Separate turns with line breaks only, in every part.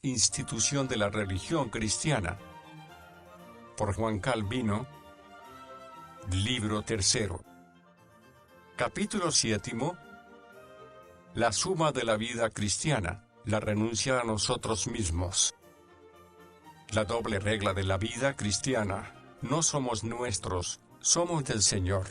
Institución de la religión cristiana. Por Juan Calvino. Libro tercero. Capítulo 7. La suma de la vida cristiana, la renuncia a nosotros mismos. La doble regla de la vida cristiana: no somos nuestros, somos del Señor.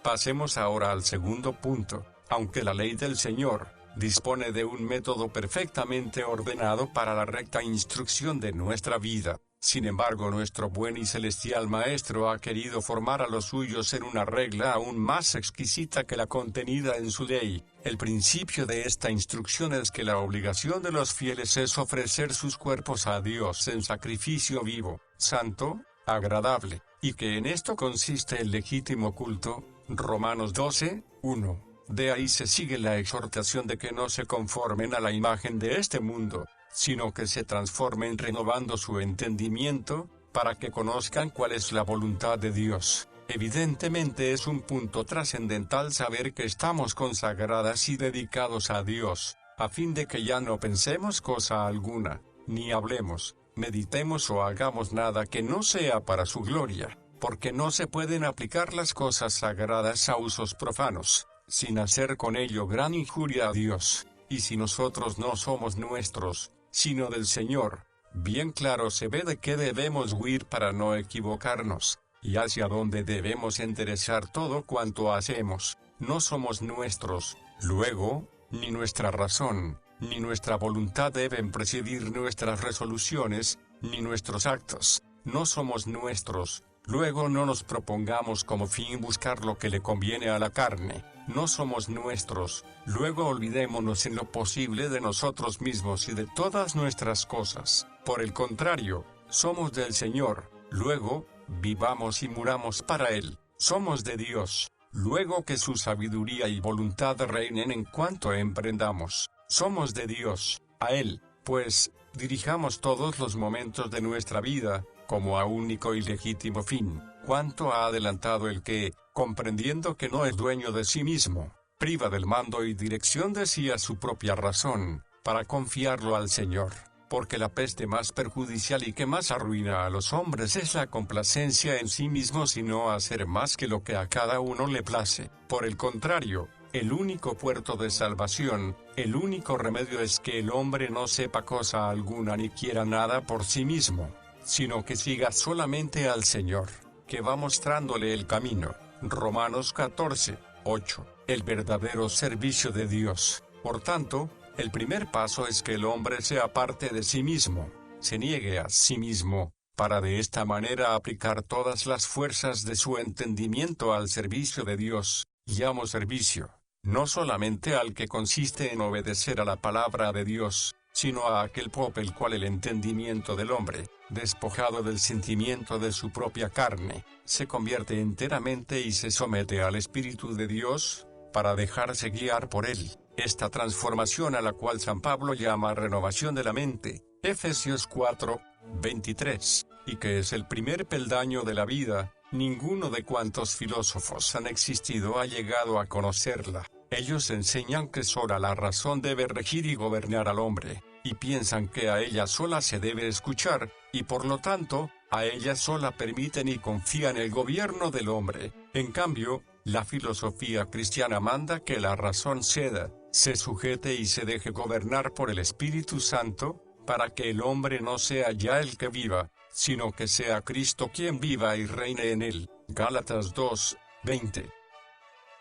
Pasemos ahora al segundo punto. Aunque la ley del Señor dispone de un método perfectamente ordenado para la recta instrucción de nuestra vida, sin embargo nuestro buen y celestial Maestro ha querido formar a los suyos en una regla aún más exquisita que la contenida en su ley. El principio de esta instrucción es que la obligación de los fieles es ofrecer sus cuerpos a Dios en sacrificio vivo, santo, agradable, y que en esto consiste el legítimo culto. Romanos 12, 1. De ahí se sigue la exhortación de que no se conformen a la imagen de este mundo, sino que se transformen renovando su entendimiento, para que conozcan cuál es la voluntad de Dios. Evidentemente es un punto trascendental saber que estamos consagradas y dedicados a Dios, a fin de que ya no pensemos cosa alguna, ni hablemos, meditemos o hagamos nada que no sea para su gloria, porque no se pueden aplicar las cosas sagradas a usos profanos, sin hacer con ello gran injuria a Dios. Y si nosotros no somos nuestros, sino del Señor, bien claro se ve de qué debemos huir para no equivocarnos, y hacia dónde debemos enderezar todo cuanto hacemos. No somos nuestros, luego, ni nuestra razón, ni nuestra voluntad deben presidir nuestras resoluciones, ni nuestros actos. No somos nuestros, luego no nos propongamos como fin buscar lo que le conviene a la carne. No somos nuestros, luego olvidémonos en lo posible de nosotros mismos y de todas nuestras cosas. Por el contrario, somos del Señor, luego, vivamos y muramos para Él. Somos de Dios, luego que su sabiduría y voluntad reinen en cuanto emprendamos. Somos de Dios, a Él, pues, dirijamos todos los momentos de nuestra vida, como a único y legítimo fin. Cuánto ha adelantado el que, comprendiendo que no es dueño de sí mismo, priva del mando y dirección de sí a su propia razón, para confiarlo al Señor, porque la peste más perjudicial y que más arruina a los hombres es la complacencia en sí mismos y no hacer más que lo que a cada uno le place. Por el contrario, el único puerto de salvación, el único remedio es que el hombre no sepa cosa alguna ni quiera nada por sí mismo, sino que siga solamente al Señor, que va mostrándole el camino. Romanos 14, 8. El verdadero servicio de Dios. Por tanto, el primer paso es que el hombre se aparte de sí mismo, se niegue a sí mismo, para de esta manera aplicar todas las fuerzas de su entendimiento al servicio de Dios. Llamo servicio, no solamente al que consiste en obedecer a la palabra de Dios, sino a aquel por el cual el entendimiento del hombre, despojado del sentimiento de su propia carne, se convierte enteramente y se somete al Espíritu de Dios, para dejarse guiar por él. Esta transformación a la cual San Pablo llama renovación de la mente, Efesios 4, 23, y que es el primer peldaño de la vida, ninguno de cuantos filósofos han existido ha llegado a conocerla. Ellos enseñan que sola la razón debe regir y gobernar al hombre, y piensan que a ella sola se debe escuchar, y por lo tanto, a ella sola permiten y confían el gobierno del hombre. En cambio, la filosofía cristiana manda que la razón ceda, se sujete y se deje gobernar por el Espíritu Santo, para que el hombre no sea ya el que viva, sino que sea Cristo quien viva y reine en él. Gálatas 2, 20.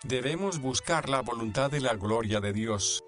Debemos buscar la voluntad de la gloria de Dios.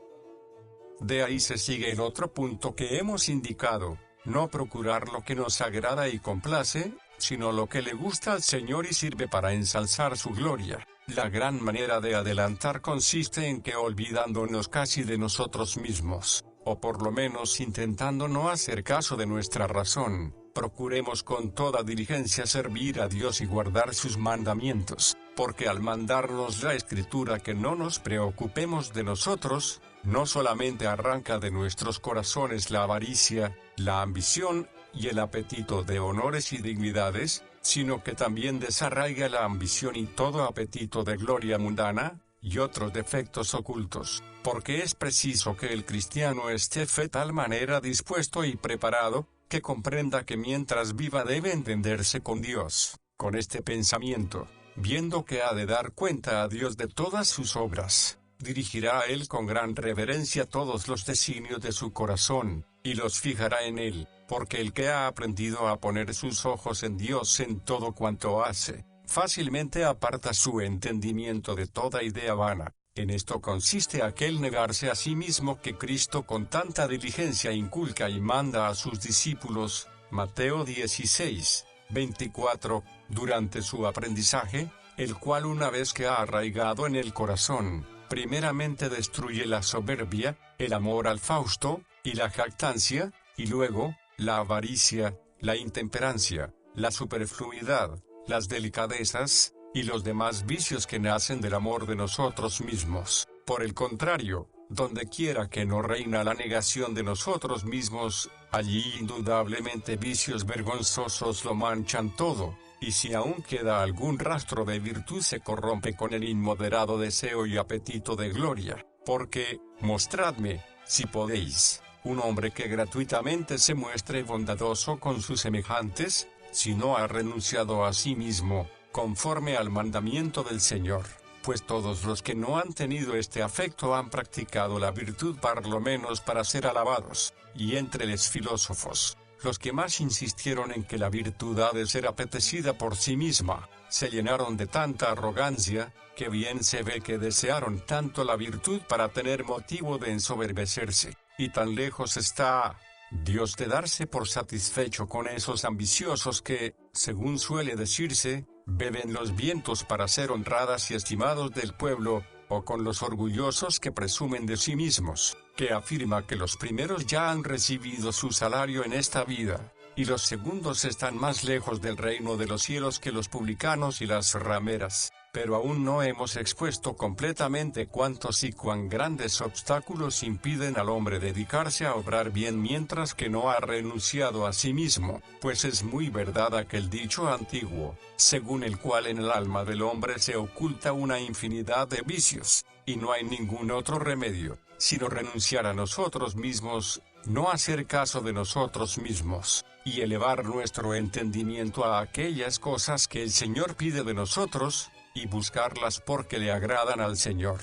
De ahí se sigue el otro punto que hemos indicado: no procurar lo que nos agrada y complace, sino lo que le gusta al Señor y sirve para ensalzar su gloria. La gran manera de adelantar consiste en que, olvidándonos casi de nosotros mismos, o por lo menos intentando no hacer caso de nuestra razón, procuremos con toda diligencia servir a Dios y guardar sus mandamientos, porque al mandarnos la Escritura que no nos preocupemos de nosotros, no solamente arranca de nuestros corazones la avaricia, la ambición, y el apetito de honores y dignidades, sino que también desarraiga la ambición y todo apetito de gloria mundana, y otros defectos ocultos, porque es preciso que el cristiano esté de tal manera dispuesto y preparado, que comprenda que mientras viva debe entenderse con Dios, con este pensamiento, viendo que ha de dar cuenta a Dios de todas sus obras, dirigirá a Él con gran reverencia todos los designios de su corazón, y los fijará en Él, porque el que ha aprendido a poner sus ojos en Dios en todo cuanto hace, fácilmente aparta su entendimiento de toda idea vana. En esto consiste aquel negarse a sí mismo que Cristo con tanta diligencia inculca y manda a sus discípulos, Mateo 16, 24, durante su aprendizaje, el cual una vez que ha arraigado en el corazón, primeramente destruye la soberbia, el amor al fausto, y la jactancia, y luego, la avaricia, la intemperancia, la superfluidad, las delicadezas, y los demás vicios que nacen del amor de nosotros mismos. Por el contrario, donde quiera que no reina la negación de nosotros mismos, allí indudablemente vicios vergonzosos lo manchan todo, y si aún queda algún rastro de virtud se corrompe con el inmoderado deseo y apetito de gloria, porque, mostradme, si podéis, un hombre que gratuitamente se muestre bondadoso con sus semejantes, si no ha renunciado a sí mismo, conforme al mandamiento del Señor, pues todos los que no han tenido este afecto han practicado la virtud por lo menos para ser alabados, y entre los filósofos, los que más insistieron en que la virtud ha de ser apetecida por sí misma, se llenaron de tanta arrogancia, que bien se ve que desearon tanto la virtud para tener motivo de ensoberbecerse, y tan lejos está Dios de darse por satisfecho con esos ambiciosos que, según suele decirse, beben los vientos para ser honradas y estimados del pueblo, o con los orgullosos que presumen de sí mismos, que afirma que los primeros ya han recibido su salario en esta vida, y los segundos están más lejos del reino de los cielos que los publicanos y las rameras. Pero aún no hemos expuesto completamente cuántos y cuán grandes obstáculos impiden al hombre dedicarse a obrar bien mientras que no ha renunciado a sí mismo, pues es muy verdad aquel dicho antiguo, según el cual en el alma del hombre se oculta una infinidad de vicios, y no hay ningún otro remedio, sino renunciar a nosotros mismos, no hacer caso de nosotros mismos, y elevar nuestro entendimiento a aquellas cosas que el Señor pide de nosotros, y buscarlas porque le agradan al Señor.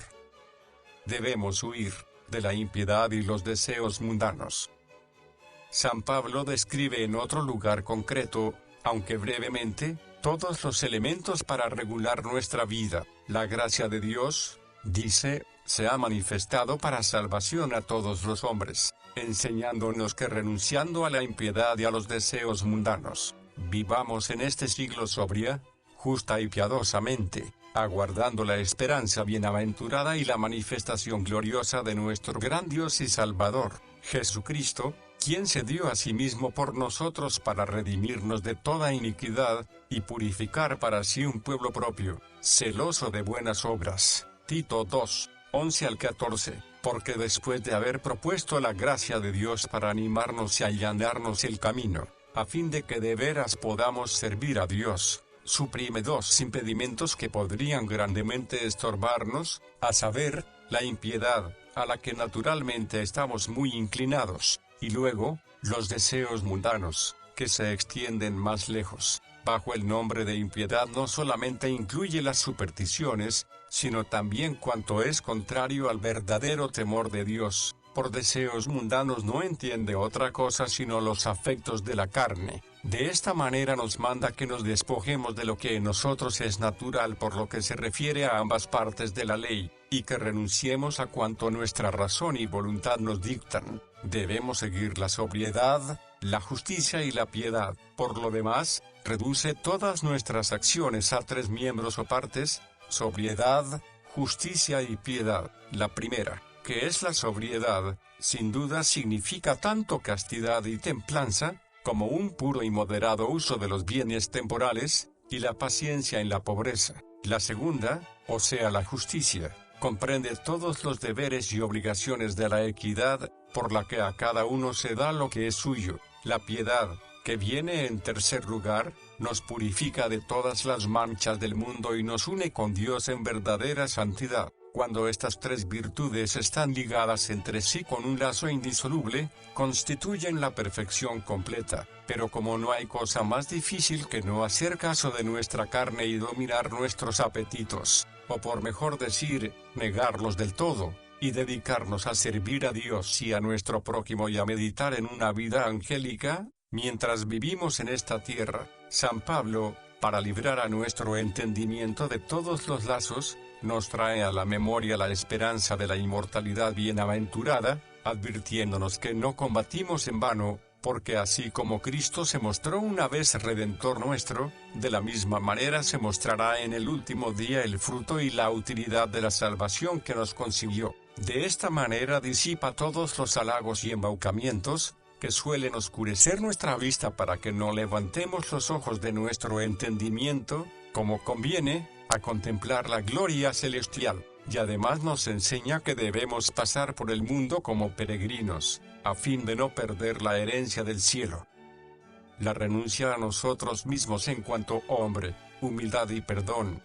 Debemos huir de la impiedad y los deseos mundanos. San Pablo describe en otro lugar concreto, aunque brevemente, todos los elementos para regular nuestra vida. La gracia de Dios, dice, se ha manifestado para salvación a todos los hombres, enseñándonos que renunciando a la impiedad y a los deseos mundanos, vivamos en este siglo sobria, justa y piadosamente, aguardando la esperanza bienaventurada y la manifestación gloriosa de nuestro gran Dios y Salvador, Jesucristo, quien se dio a sí mismo por nosotros para redimirnos de toda iniquidad, y purificar para sí un pueblo propio, celoso de buenas obras. Tito 2, 11 al 14, porque después de haber propuesto la gracia de Dios para animarnos y allanarnos el camino, a fin de que de veras podamos servir a Dios, suprime dos impedimentos que podrían grandemente estorbarnos, a saber, la impiedad, a la que naturalmente estamos muy inclinados, y luego, los deseos mundanos, que se extienden más lejos. Bajo el nombre de impiedad no solamente incluye las supersticiones, sino también cuanto es contrario al verdadero temor de Dios. Por deseos mundanos no entiende otra cosa sino los afectos de la carne. De esta manera nos manda que nos despojemos de lo que en nosotros es natural por lo que se refiere a ambas partes de la ley, y que renunciemos a cuanto nuestra razón y voluntad nos dictan. Debemos seguir la sobriedad, la justicia y la piedad. Por lo demás, reduce todas nuestras acciones a tres miembros o partes: sobriedad, justicia y piedad. La primera, que es la sobriedad, sin duda significa tanto castidad y templanza, como un puro y moderado uso de los bienes temporales, y la paciencia en la pobreza. La segunda, o sea la justicia, comprende todos los deberes y obligaciones de la equidad, por la que a cada uno se da lo que es suyo. La piedad, que viene en tercer lugar, nos purifica de todas las manchas del mundo y nos une con Dios en verdadera santidad. Cuando estas tres virtudes están ligadas entre sí con un lazo indisoluble, constituyen la perfección completa. Pero como no hay cosa más difícil que no hacer caso de nuestra carne y dominar nuestros apetitos, o por mejor decir, negarlos del todo, y dedicarnos a servir a Dios y a nuestro prójimo y a meditar en una vida angélica, mientras vivimos en esta tierra, San Pablo, para librar a nuestro entendimiento de todos los lazos, nos trae a la memoria la esperanza de la inmortalidad bienaventurada, advirtiéndonos que no combatimos en vano, porque así como Cristo se mostró una vez Redentor nuestro, de la misma manera se mostrará en el último día el fruto y la utilidad de la salvación que nos consiguió. De esta manera disipa todos los halagos y embaucamientos, que suelen oscurecer nuestra vista para que no levantemos los ojos de nuestro entendimiento, como conviene, a contemplar la gloria celestial, y además nos enseña que debemos pasar por el mundo como peregrinos, a fin de no perder la herencia del cielo. La renuncia a nosotros mismos en cuanto hombre, humildad y perdón.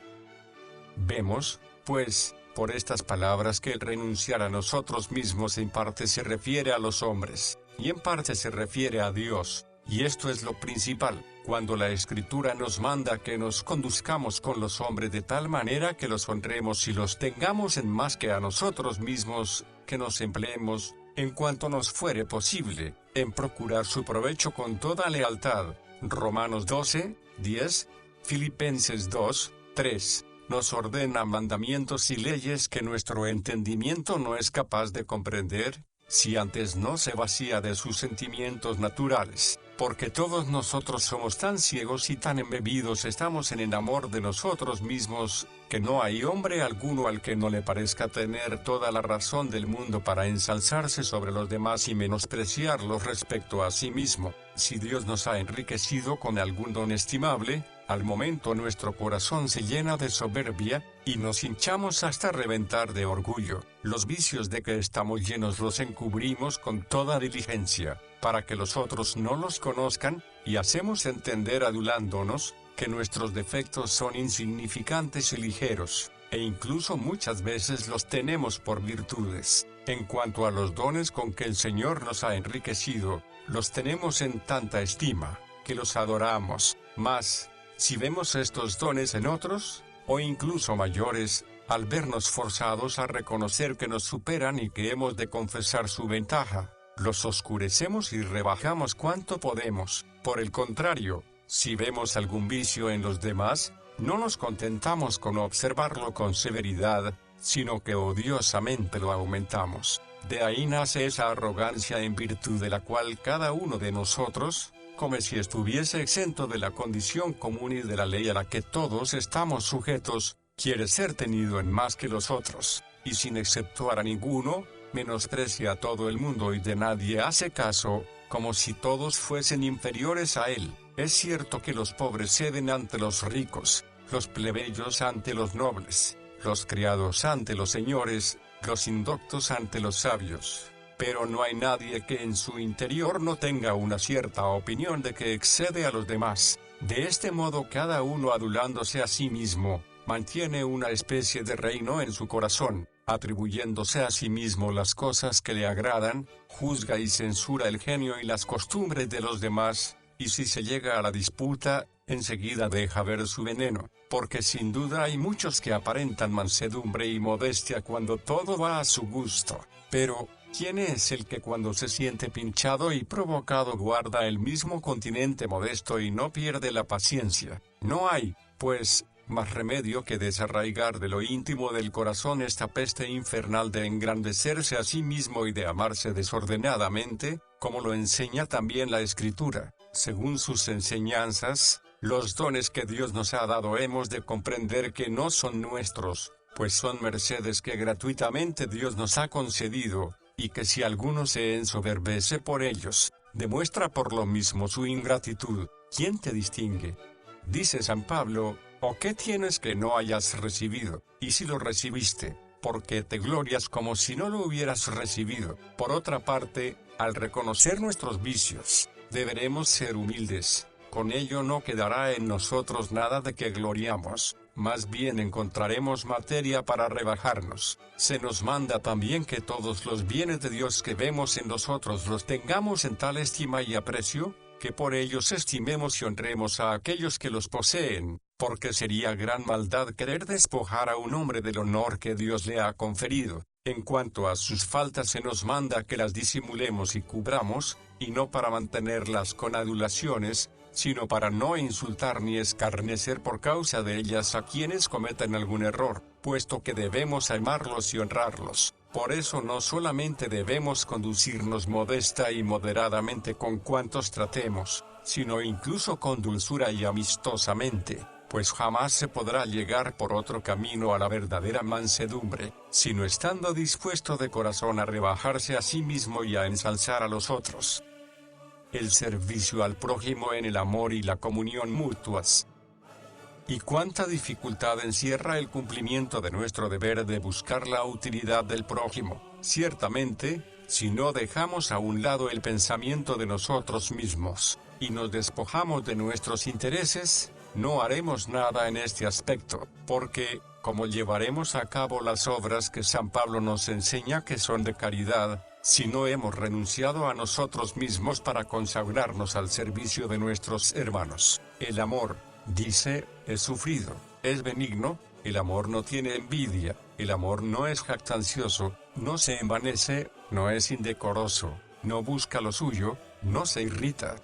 Vemos, pues, por estas palabras que el renunciar a nosotros mismos en parte se refiere a los hombres, y en parte se refiere a Dios, y esto es lo principal, cuando la Escritura nos manda que nos conduzcamos con los hombres de tal manera que los honremos y los tengamos en más que a nosotros mismos, que nos empleemos, en cuanto nos fuere posible, en procurar su provecho con toda lealtad. Romanos 12, 10, Filipenses 2, 3. Nos ordena mandamientos y leyes que nuestro entendimiento no es capaz de comprender, si antes no se vacía de sus sentimientos naturales, porque todos nosotros somos tan ciegos y tan embebidos estamos en el amor de nosotros mismos, que no hay hombre alguno al que no le parezca tener toda la razón del mundo para ensalzarse sobre los demás y menospreciarlos respecto a sí mismo. Si Dios nos ha enriquecido con algún don estimable, al momento nuestro corazón se llena de soberbia, y nos hinchamos hasta reventar de orgullo. Los vicios de que estamos llenos los encubrimos con toda diligencia, para que los otros no los conozcan, y hacemos entender adulándonos, que nuestros defectos son insignificantes y ligeros, e incluso muchas veces los tenemos por virtudes. En cuanto a los dones con que el Señor nos ha enriquecido, los tenemos en tanta estima, que los adoramos. Mas, si vemos estos dones en otros, o incluso mayores, al vernos forzados a reconocer que nos superan y que hemos de confesar su ventaja, los oscurecemos y rebajamos cuanto podemos. Por el contrario, si vemos algún vicio en los demás, no nos contentamos con observarlo con severidad, sino que odiosamente lo aumentamos. De ahí nace esa arrogancia en virtud de la cual cada uno de nosotros, como si estuviese exento de la condición común y de la ley a la que todos estamos sujetos, quiere ser tenido en más que los otros, y sin exceptuar a ninguno, menosprecia a todo el mundo y de nadie hace caso, como si todos fuesen inferiores a él. Es cierto que los pobres ceden ante los ricos, los plebeyos ante los nobles, los criados ante los señores, los indoctos ante los sabios. Pero no hay nadie que en su interior no tenga una cierta opinión de que excede a los demás. De este modo cada uno adulándose a sí mismo, mantiene una especie de reino en su corazón, atribuyéndose a sí mismo las cosas que le agradan, juzga y censura el genio y las costumbres de los demás, y si se llega a la disputa, enseguida deja ver su veneno, porque sin duda hay muchos que aparentan mansedumbre y modestia cuando todo va a su gusto. Pero, ¿quién es el que cuando se siente pinchado y provocado guarda el mismo continente modesto y no pierde la paciencia? No hay, pues, más remedio que desarraigar de lo íntimo del corazón esta peste infernal de engrandecerse a sí mismo y de amarse desordenadamente, como lo enseña también la Escritura. Según sus enseñanzas, los dones que Dios nos ha dado hemos de comprender que no son nuestros, pues son mercedes que gratuitamente Dios nos ha concedido, y que si alguno se ensoberbece por ellos, demuestra por lo mismo su ingratitud. ¿Quién te distingue? Dice San Pablo, ¿o qué tienes que no hayas recibido? Y si lo recibiste, ¿por qué te glorias como si no lo hubieras recibido? Por otra parte, al reconocer nuestros vicios, deberemos ser humildes. Con ello no quedará en nosotros nada de que gloriamos, más bien encontraremos materia para rebajarnos. Se nos manda también que todos los bienes de Dios que vemos en nosotros los tengamos en tal estima y aprecio, que por ellos estimemos y honremos a aquellos que los poseen, porque sería gran maldad querer despojar a un hombre del honor que Dios le ha conferido. En cuanto a sus faltas se nos manda que las disimulemos y cubramos, y no para mantenerlas con adulaciones, sino para no insultar ni escarnecer por causa de ellas a quienes cometen algún error, puesto que debemos amarlos y honrarlos. Por eso no solamente debemos conducirnos modesta y moderadamente con cuantos tratemos, sino incluso con dulzura y amistosamente, pues jamás se podrá llegar por otro camino a la verdadera mansedumbre, sino estando dispuesto de corazón a rebajarse a sí mismo y a ensalzar a los otros. El servicio al prójimo en el amor y la comunión mutuas. Y cuánta dificultad encierra el cumplimiento de nuestro deber de buscar la utilidad del prójimo. Ciertamente, si no dejamos a un lado el pensamiento de nosotros mismos, y nos despojamos de nuestros intereses, no haremos nada en este aspecto, porque, como llevaremos a cabo las obras que San Pablo nos enseña que son de caridad, si no hemos renunciado a nosotros mismos para consagrarnos al servicio de nuestros hermanos? El amor, dice, es sufrido, es benigno, el amor no tiene envidia, el amor no es jactancioso, no se envanece, no es indecoroso, no busca lo suyo, no se irrita.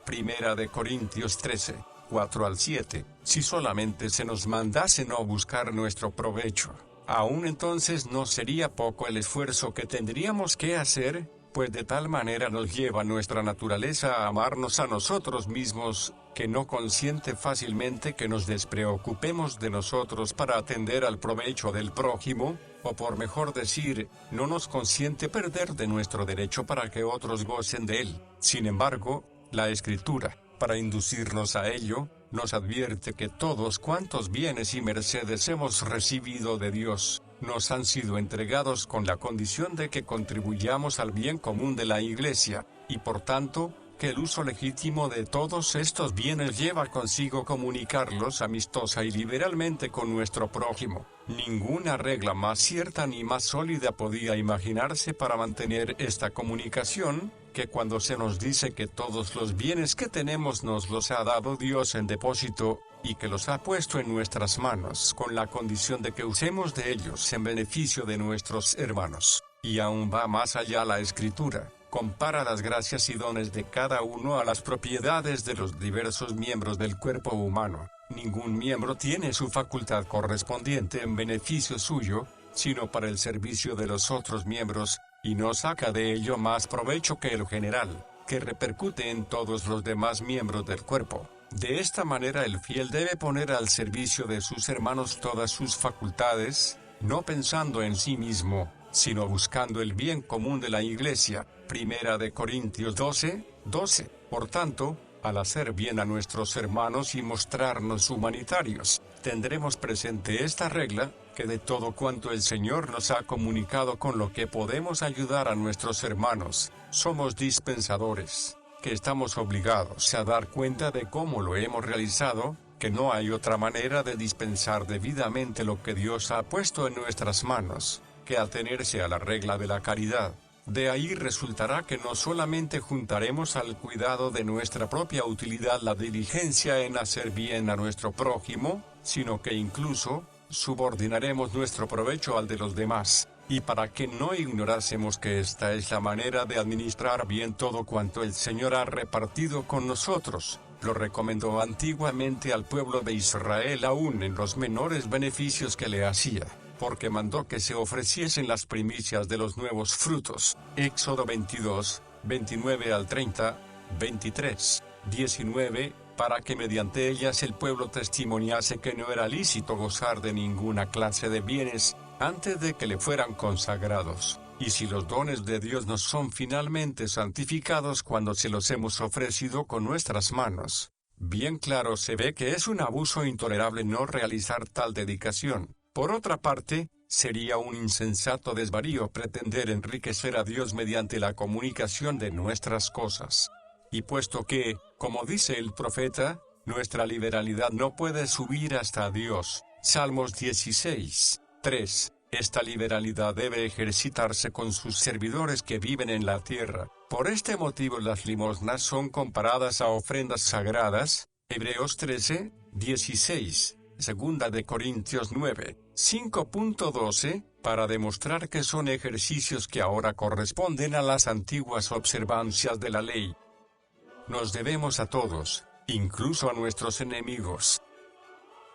Primera de Corintios 13, 4-7. Si solamente se nos mandase no buscar nuestro provecho, aún entonces no sería poco el esfuerzo que tendríamos que hacer, pues de tal manera nos lleva nuestra naturaleza a amarnos a nosotros mismos, que no consiente fácilmente que nos despreocupemos de nosotros para atender al provecho del prójimo, o por mejor decir, no nos consiente perder de nuestro derecho para que otros gocen de él. Sin embargo, la Escritura, para inducirnos a ello, nos advierte que todos cuantos bienes y mercedes hemos recibido de Dios, nos han sido entregados con la condición de que contribuyamos al bien común de la Iglesia, y por tanto, que el uso legítimo de todos estos bienes lleva consigo comunicarlos amistosa y liberalmente con nuestro prójimo. Ninguna regla más cierta ni más sólida podía imaginarse para mantener esta comunicación, que cuando se nos dice que todos los bienes que tenemos nos los ha dado Dios en depósito, y que los ha puesto en nuestras manos con la condición de que usemos de ellos en beneficio de nuestros hermanos. Y aún va más allá la Escritura. Compara las gracias y dones de cada uno a las propiedades de los diversos miembros del cuerpo humano. Ningún miembro tiene su facultad correspondiente en beneficio suyo, sino para el servicio de los otros miembros, y no saca de ello más provecho que el general, que repercute en todos los demás miembros del cuerpo. De esta manera el fiel debe poner al servicio de sus hermanos todas sus facultades, no pensando en sí mismo, sino buscando el bien común de la Iglesia. Primera de Corintios 12:12. Por tanto, al hacer bien a nuestros hermanos y mostrarnos humanitarios, tendremos presente esta regla, que de todo cuanto el Señor nos ha comunicado con lo que podemos ayudar a nuestros hermanos, somos dispensadores, que estamos obligados a dar cuenta de cómo lo hemos realizado, que no hay otra manera de dispensar debidamente lo que Dios ha puesto en nuestras manos, que atenerse a la regla de la caridad. De ahí resultará que no solamente juntaremos al cuidado de nuestra propia utilidad la diligencia en hacer bien a nuestro prójimo, sino que incluso, subordinaremos nuestro provecho al de los demás, y para que no ignorásemos que esta es la manera de administrar bien todo cuanto el Señor ha repartido con nosotros, lo recomendó antiguamente al pueblo de Israel aún en los menores beneficios que le hacía, porque mandó que se ofreciesen las primicias de los nuevos frutos. Éxodo 22, 29-30, 23, 19, para que mediante ellas el pueblo testimoniase que no era lícito gozar de ninguna clase de bienes, antes de que le fueran consagrados. Y si los dones de Dios nos son finalmente santificados cuando se los hemos ofrecido con nuestras manos, bien claro se ve que es un abuso intolerable no realizar tal dedicación. Por otra parte, sería un insensato desvarío pretender enriquecer a Dios mediante la comunicación de nuestras cosas. Y puesto que, como dice el profeta, nuestra liberalidad no puede subir hasta Dios, Salmos 16, 3. Esta liberalidad debe ejercitarse con sus servidores que viven en la tierra. Por este motivo las limosnas son comparadas a ofrendas sagradas. Hebreos 13, 16. Segunda de Corintios 9, 5.12, para demostrar que son ejercicios que ahora corresponden a las antiguas observancias de la ley. Nos debemos a todos, incluso a nuestros enemigos.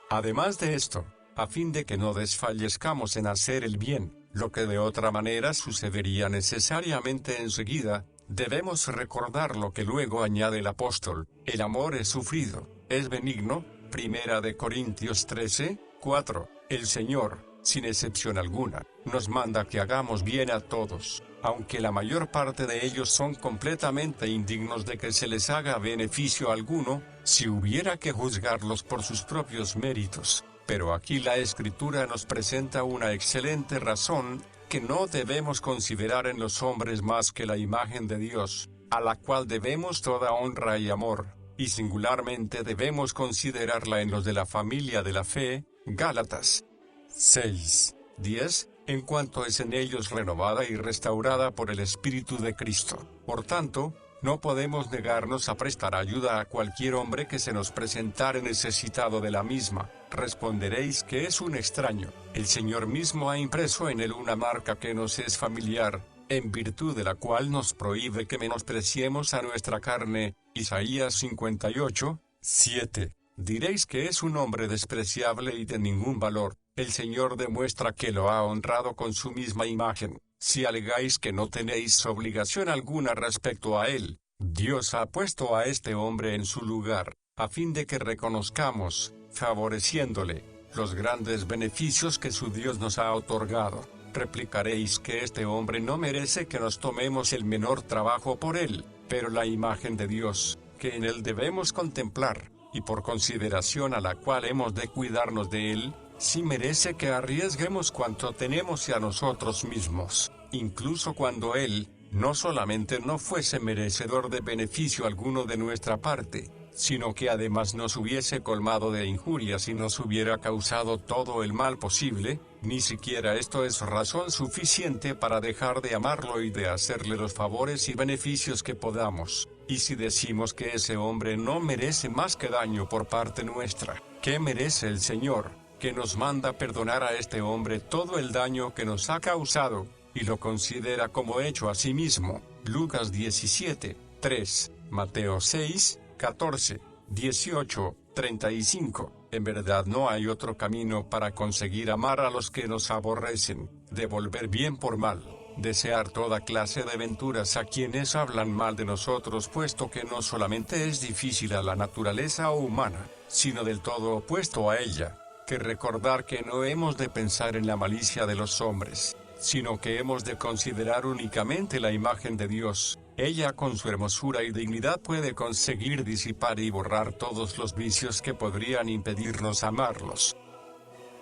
Además de esto, a fin de que no desfallezcamos en hacer el bien, lo que de otra manera sucedería necesariamente enseguida, debemos recordar lo que luego añade el apóstol: el amor es sufrido, es benigno. Primera de Corintios 13, 4. El Señor, sin excepción alguna, nos manda que hagamos bien a todos, aunque la mayor parte de ellos son completamente indignos de que se les haga beneficio alguno, si hubiera que juzgarlos por sus propios méritos. Pero aquí la Escritura nos presenta una excelente razón, que no debemos considerar en los hombres más que la imagen de Dios, a la cual debemos toda honra y amor, y singularmente debemos considerarla en los de la familia de la fe. Gálatas 6, 10, en cuanto es en ellos renovada y restaurada por el Espíritu de Cristo. Por tanto, no podemos negarnos a prestar ayuda a cualquier hombre que se nos presentare necesitado de la misma. Responderéis que es un extraño. El Señor mismo ha impreso en él una marca que nos es familiar, en virtud de la cual nos prohíbe que menospreciemos a nuestra carne. Isaías 58, 7. Diréis que es un hombre despreciable y de ningún valor. El Señor demuestra que lo ha honrado con su misma imagen. Si alegáis que no tenéis obligación alguna respecto a él, Dios ha puesto a este hombre en su lugar, a fin de que reconozcamos, favoreciéndole, los grandes beneficios que su Dios nos ha otorgado. Replicaréis que este hombre no merece que nos tomemos el menor trabajo por él, pero la imagen de Dios, que en él debemos contemplar, y por consideración a la cual hemos de cuidarnos de él, sí merece que arriesguemos cuanto tenemos y a nosotros mismos, incluso cuando él, no solamente no fuese merecedor de beneficio alguno de nuestra parte, sino que además nos hubiese colmado de injurias y nos hubiera causado todo el mal posible. Ni siquiera esto es razón suficiente para dejar de amarlo y de hacerle los favores y beneficios que podamos. Y si decimos que ese hombre no merece más que daño por parte nuestra, ¿qué merece el Señor, que nos manda perdonar a este hombre todo el daño que nos ha causado, y lo considera como hecho a sí mismo? Lucas 17, 3, Mateo 6, 14, 18, 35. En verdad no hay otro camino para conseguir amar a los que nos aborrecen, devolver bien por mal, desear toda clase de venturas a quienes hablan mal de nosotros, puesto que no solamente es difícil a la naturaleza humana, sino del todo opuesto a ella, que recordar que no hemos de pensar en la malicia de los hombres, sino que hemos de considerar únicamente la imagen de Dios. Ella con su hermosura y dignidad puede conseguir disipar y borrar todos los vicios que podrían impedirnos amarlos.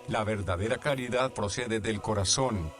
La verdadera caridad procede del corazón.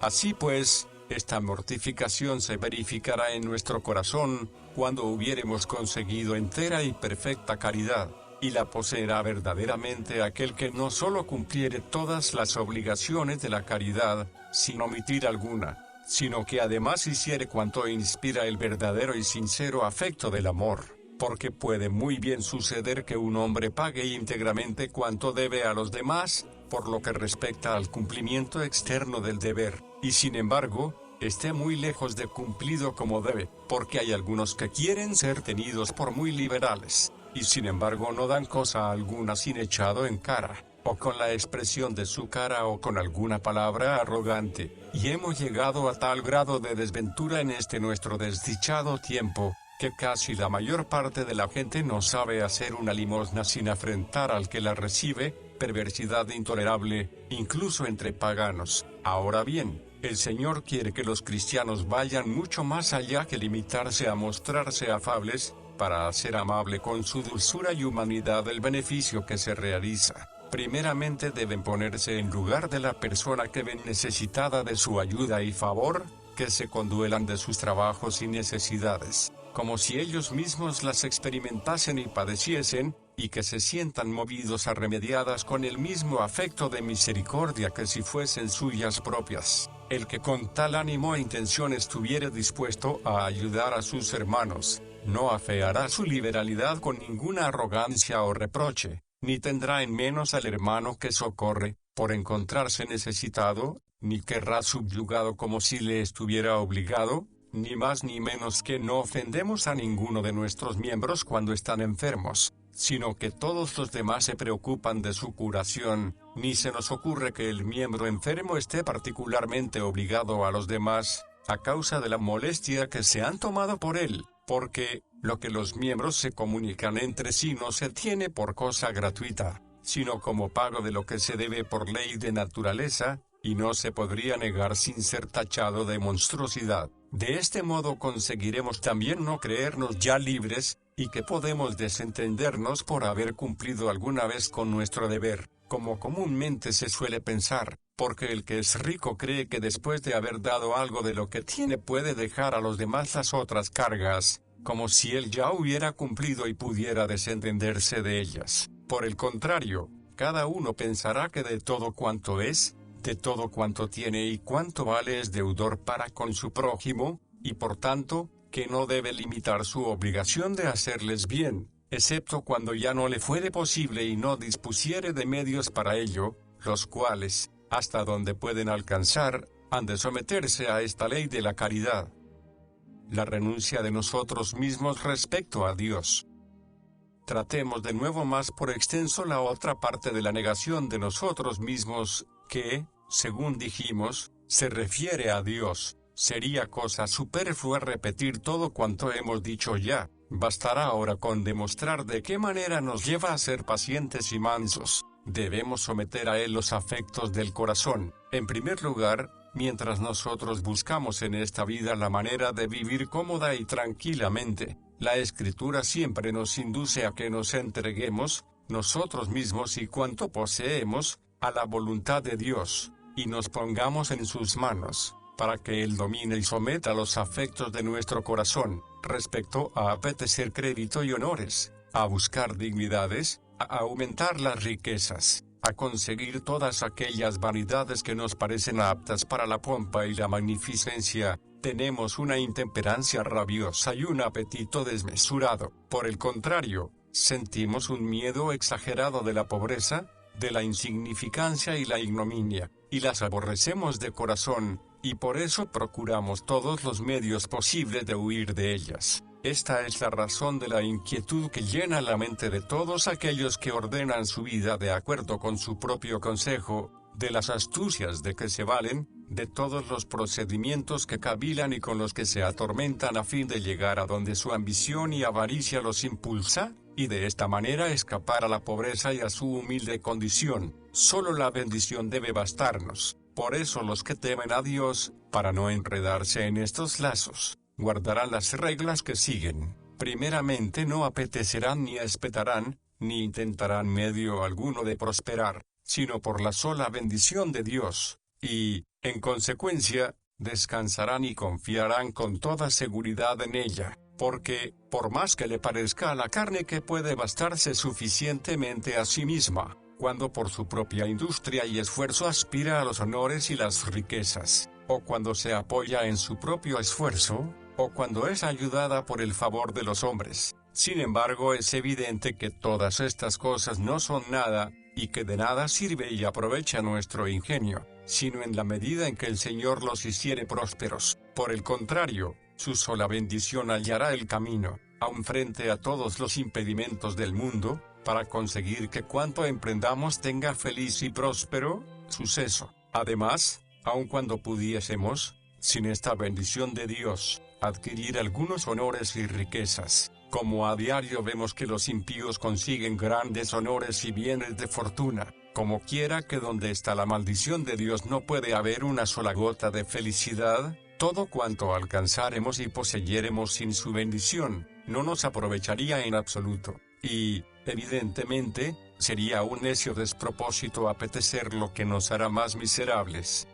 Así pues, esta mortificación se verificará en nuestro corazón, cuando hubiéremos conseguido entera y perfecta caridad, y la poseerá verdaderamente aquel que no solo cumpliere todas las obligaciones de la caridad, sin omitir alguna, sino que además hiciere cuanto inspira el verdadero y sincero afecto del amor, porque puede muy bien suceder que un hombre pague íntegramente cuanto debe a los demás, por lo que respecta al cumplimiento externo del deber, y sin embargo, esté muy lejos de cumplido como debe, porque hay algunos que quieren ser tenidos por muy liberales, y sin embargo no dan cosa alguna sin echado en cara, o con la expresión de su cara o con alguna palabra arrogante, y hemos llegado a tal grado de desventura en este nuestro desdichado tiempo, que casi la mayor parte de la gente no sabe hacer una limosna sin afrentar al que la recibe, perversidad intolerable, incluso entre paganos. Ahora bien, el Señor quiere que los cristianos vayan mucho más allá que limitarse a mostrarse afables, para hacer amable con su dulzura y humanidad el beneficio que se realiza. Primeramente deben ponerse en lugar de la persona que ven necesitada de su ayuda y favor, que se conduelan de sus trabajos y necesidades, como si ellos mismos las experimentasen y padeciesen, y que se sientan movidos a remediadas con el mismo afecto de misericordia que si fuesen suyas propias. El que con tal ánimo e intención estuviere dispuesto a ayudar a sus hermanos, no afeará su liberalidad con ninguna arrogancia o reproche, ni tendrá en menos al hermano que socorre, por encontrarse necesitado, ni querrá subyugado como si le estuviera obligado, ni más ni menos que no ofendemos a ninguno de nuestros miembros cuando están enfermos, sino que todos los demás se preocupan de su curación, ni se nos ocurre que el miembro enfermo esté particularmente obligado a los demás, a causa de la molestia que se han tomado por él, porque lo que los miembros se comunican entre sí no se tiene por cosa gratuita, sino como pago de lo que se debe por ley de naturaleza, y no se podría negar sin ser tachado de monstruosidad. De este modo conseguiremos también no creernos ya libres, y que podemos desentendernos por haber cumplido alguna vez con nuestro deber, como comúnmente se suele pensar, porque el que es rico cree que después de haber dado algo de lo que tiene puede dejar a los demás las otras cargas, como si él ya hubiera cumplido y pudiera desentenderse de ellas. Por el contrario, cada uno pensará que de todo cuanto es, de todo cuanto tiene y cuanto vale es deudor para con su prójimo, y por tanto, que no debe limitar su obligación de hacerles bien, excepto cuando ya no le fuere posible y no dispusiere de medios para ello, los cuales, hasta donde pueden alcanzar, han de someterse a esta ley de la caridad. La renuncia de nosotros mismos respecto a Dios. Tratemos de nuevo más por extenso la otra parte de la negación de nosotros mismos, que, según dijimos, se refiere a Dios. Sería cosa superflua repetir todo cuanto hemos dicho ya, bastará ahora con demostrar de qué manera nos lleva a ser pacientes y mansos. Debemos someter a Él los afectos del corazón. En primer lugar, mientras nosotros buscamos en esta vida la manera de vivir cómoda y tranquilamente, la Escritura siempre nos induce a que nos entreguemos, nosotros mismos y cuanto poseemos, a la voluntad de Dios, y nos pongamos en sus manos, para que Él domine y someta los afectos de nuestro corazón, respecto a apetecer crédito y honores, a buscar dignidades, a aumentar las riquezas, a conseguir todas aquellas vanidades que nos parecen aptas para la pompa y la magnificencia. Tenemos una intemperancia rabiosa y un apetito desmesurado. Por el contrario, sentimos un miedo exagerado de la pobreza, de la insignificancia y la ignominia, y las aborrecemos de corazón, y por eso procuramos todos los medios posibles de huir de ellas. Esta es la razón de la inquietud que llena la mente de todos aquellos que ordenan su vida de acuerdo con su propio consejo, de las astucias de que se valen, de todos los procedimientos que cavilan y con los que se atormentan a fin de llegar a donde su ambición y avaricia los impulsa, y de esta manera escapar a la pobreza y a su humilde condición. Solo la bendición debe bastarnos. Por eso los que temen a Dios, para no enredarse en estos lazos, guardarán las reglas que siguen. Primeramente no apetecerán ni espetarán, ni intentarán medio alguno de prosperar, sino por la sola bendición de Dios, y, en consecuencia, descansarán y confiarán con toda seguridad en ella, porque, por más que le parezca a la carne que puede bastarse suficientemente a sí misma, cuando por su propia industria y esfuerzo aspira a los honores y las riquezas, o cuando se apoya en su propio esfuerzo, o cuando es ayudada por el favor de los hombres. Sin embargo, es evidente que todas estas cosas no son nada, y que de nada sirve y aprovecha nuestro ingenio, sino en la medida en que el Señor los hiciere prósperos. Por el contrario, su sola bendición hallará el camino, aun frente a todos los impedimentos del mundo, para conseguir que cuanto emprendamos tenga feliz y próspero suceso. Además, aun cuando pudiésemos, sin esta bendición de Dios, adquirir algunos honores y riquezas, como a diario vemos que los impíos consiguen grandes honores y bienes de fortuna, como quiera que donde está la maldición de Dios no puede haber una sola gota de felicidad, todo cuanto alcanzáremos y poseyéremos sin su bendición, no nos aprovecharía en absoluto, y, evidentemente, sería un necio despropósito apetecer lo que nos hará más miserables.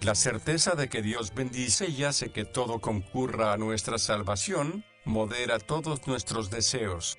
La certeza de que Dios bendice y hace que todo concurra a nuestra salvación, modera todos nuestros deseos.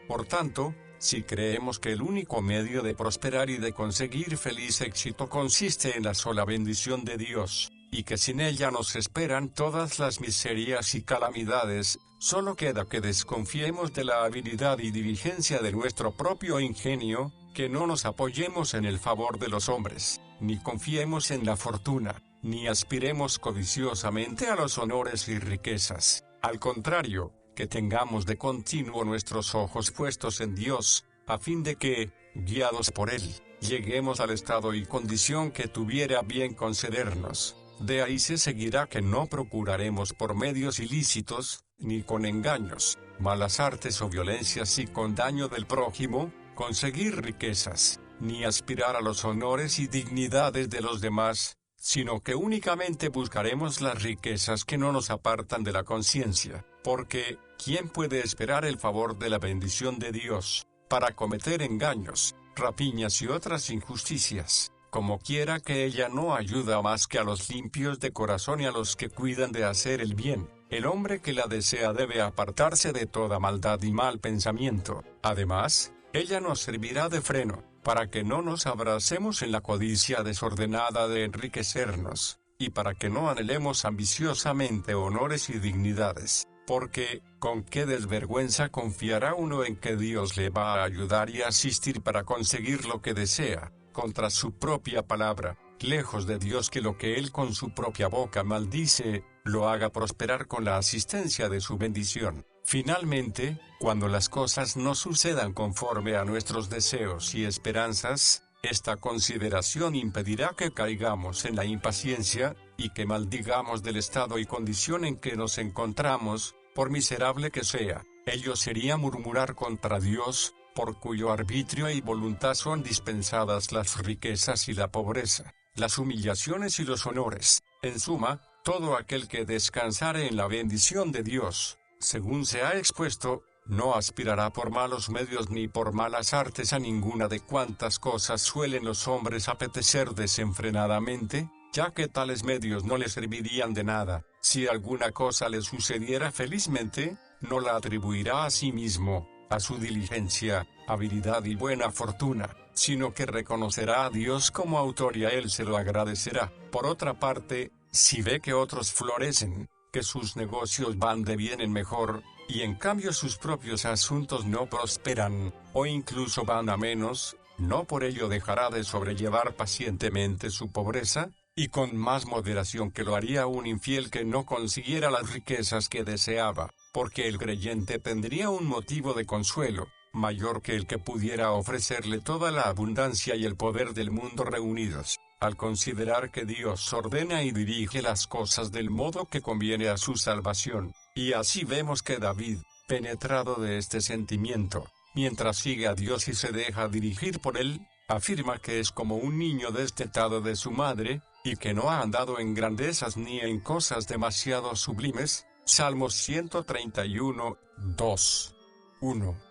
Por tanto, si creemos que el único medio de prosperar y de conseguir feliz éxito consiste en la sola bendición de Dios, y que sin ella nos esperan todas las miserias y calamidades, solo queda que desconfiemos de la habilidad y diligencia de nuestro propio ingenio, que no nos apoyemos en el favor de los hombres, ni confiemos en la fortuna, ni aspiremos codiciosamente a los honores y riquezas. Al contrario, que tengamos de continuo nuestros ojos puestos en Dios, a fin de que, guiados por Él, lleguemos al estado y condición que tuviera bien concedernos. De ahí se seguirá que no procuraremos por medios ilícitos, ni con engaños, malas artes o violencias y con daño del prójimo, conseguir riquezas, ni aspirar a los honores y dignidades de los demás, sino que únicamente buscaremos las riquezas que no nos apartan de la conciencia, porque, ¿quién puede esperar el favor de la bendición de Dios, para cometer engaños, rapiñas y otras injusticias? Como quiera que ella no ayuda más que a los limpios de corazón y a los que cuidan de hacer el bien. El hombre que la desea debe apartarse de toda maldad y mal pensamiento. Además, ella nos servirá de freno, para que no nos abracemos en la codicia desordenada de enriquecernos, y para que no anhelemos ambiciosamente honores y dignidades, porque, ¿con qué desvergüenza confiará uno en que Dios le va a ayudar y asistir para conseguir lo que desea, contra su propia palabra, lejos de Dios que lo que Él con su propia boca maldice, lo haga prosperar con la asistencia de su bendición? Finalmente, cuando las cosas no sucedan conforme a nuestros deseos y esperanzas, esta consideración impedirá que caigamos en la impaciencia, y que maldigamos del estado y condición en que nos encontramos, por miserable que sea. Ello sería murmurar contra Dios, por cuyo arbitrio y voluntad son dispensadas las riquezas y la pobreza, las humillaciones y los honores. En suma, todo aquel que descansare en la bendición de Dios, según se ha expuesto, no aspirará por malos medios ni por malas artes a ninguna de cuantas cosas suelen los hombres apetecer desenfrenadamente, ya que tales medios no le servirían de nada. Si alguna cosa le sucediera felizmente, no la atribuirá a sí mismo, a su diligencia, habilidad y buena fortuna, sino que reconocerá a Dios como autor y a Él se lo agradecerá. Por otra parte, si ve que otros florecen, que sus negocios van de bien en mejor, y en cambio sus propios asuntos no prosperan, o incluso van a menos, no por ello dejará de sobrellevar pacientemente su pobreza, y con más moderación que lo haría un infiel que no consiguiera las riquezas que deseaba, porque el creyente tendría un motivo de consuelo, mayor que el que pudiera ofrecerle toda la abundancia y el poder del mundo reunidos, al considerar que Dios ordena y dirige las cosas del modo que conviene a su salvación. Y así vemos que David, penetrado de este sentimiento, mientras sigue a Dios y se deja dirigir por él, afirma que es como un niño destetado de su madre, y que no ha andado en grandezas ni en cosas demasiado sublimes. Salmos 131, 2. 1.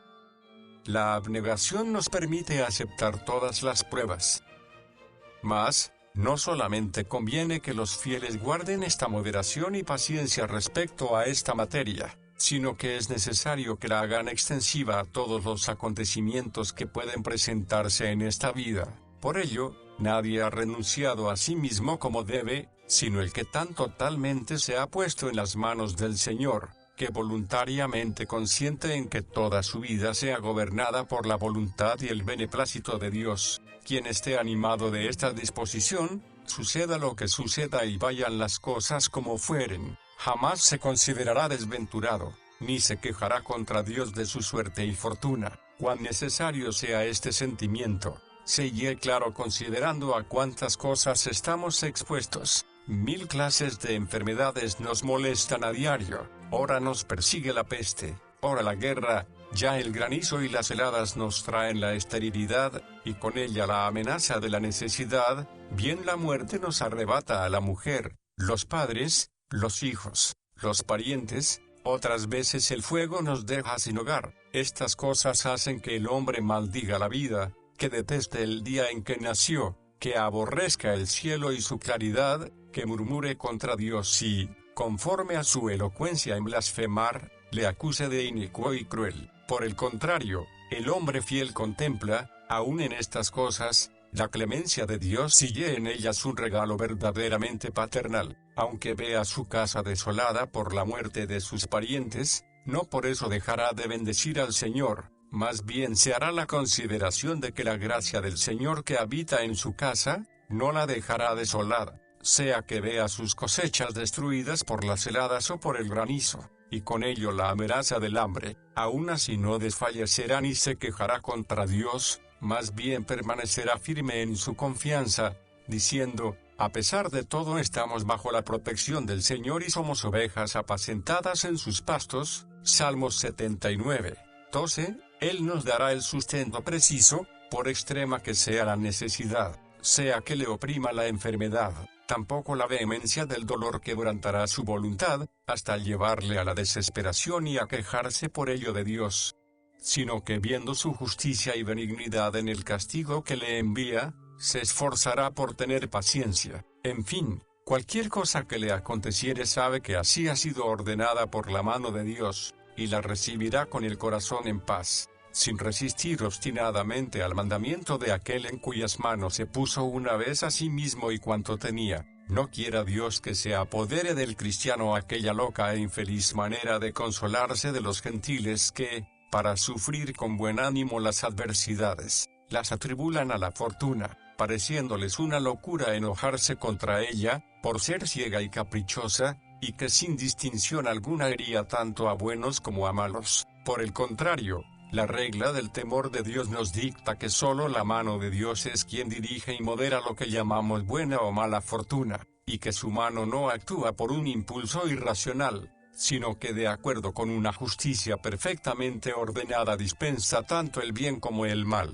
La abnegación nos permite aceptar todas las pruebas. Mas, no solamente conviene que los fieles guarden esta moderación y paciencia respecto a esta materia, sino que es necesario que la hagan extensiva a todos los acontecimientos que pueden presentarse en esta vida. Por ello, nadie ha renunciado a sí mismo como debe, sino el que tan totalmente se ha puesto en las manos del Señor, que voluntariamente consiente en que toda su vida sea gobernada por la voluntad y el beneplácito de Dios. Quien esté animado de esta disposición, suceda lo que suceda y vayan las cosas como fueren, jamás se considerará desventurado, ni se quejará contra Dios de su suerte y fortuna. Cuán necesario sea este sentimiento, se y claro considerando a cuántas cosas estamos expuestos. 1000 clases de enfermedades nos molestan a diario, ora nos persigue la peste, ora la guerra, ya el granizo y las heladas nos traen la esterilidad, y con ella la amenaza de la necesidad, bien la muerte nos arrebata a la mujer, los padres, los hijos, los parientes, otras veces el fuego nos deja sin hogar. Estas cosas hacen que el hombre maldiga la vida, que deteste el día en que nació, que aborrezca el cielo y su claridad, que murmure contra Dios y, conforme a su elocuencia en blasfemar, le acuse de inicuo y cruel. Por el contrario, el hombre fiel contempla, aun en estas cosas, la clemencia de Dios y ve en ellas un regalo verdaderamente paternal. Aunque vea su casa desolada por la muerte de sus parientes, no por eso dejará de bendecir al Señor, más bien se hará la consideración de que la gracia del Señor que habita en su casa, no la dejará desolada, sea que vea sus cosechas destruidas por las heladas o por el granizo, y con ello la amenaza del hambre, aun así no desfallecerá ni se quejará contra Dios, más bien permanecerá firme en su confianza, diciendo, a pesar de todo estamos bajo la protección del Señor y somos ovejas apacentadas en sus pastos. Salmos 79, 12, Él nos dará el sustento preciso, por extrema que sea la necesidad, sea que le oprima la enfermedad, tampoco la vehemencia del dolor quebrantará su voluntad, hasta llevarle a la desesperación y a quejarse por ello de Dios, sino que viendo su justicia y benignidad en el castigo que le envía, se esforzará por tener paciencia. En fin, cualquier cosa que le aconteciere sabe que así ha sido ordenada por la mano de Dios, y la recibirá con el corazón en paz, sin resistir obstinadamente al mandamiento de aquel en cuyas manos se puso una vez a sí mismo y cuanto tenía. No quiera Dios que se apodere del cristiano aquella loca e infeliz manera de consolarse de los gentiles que, para sufrir con buen ánimo las adversidades, las atribulan a la fortuna, pareciéndoles una locura enojarse contra ella, por ser ciega y caprichosa, y que sin distinción alguna hería tanto a buenos como a malos. Por el contrario, la regla del temor de Dios nos dicta que solo la mano de Dios es quien dirige y modera lo que llamamos buena o mala fortuna, y que su mano no actúa por un impulso irracional, sino que de acuerdo con una justicia perfectamente ordenada dispensa tanto el bien como el mal.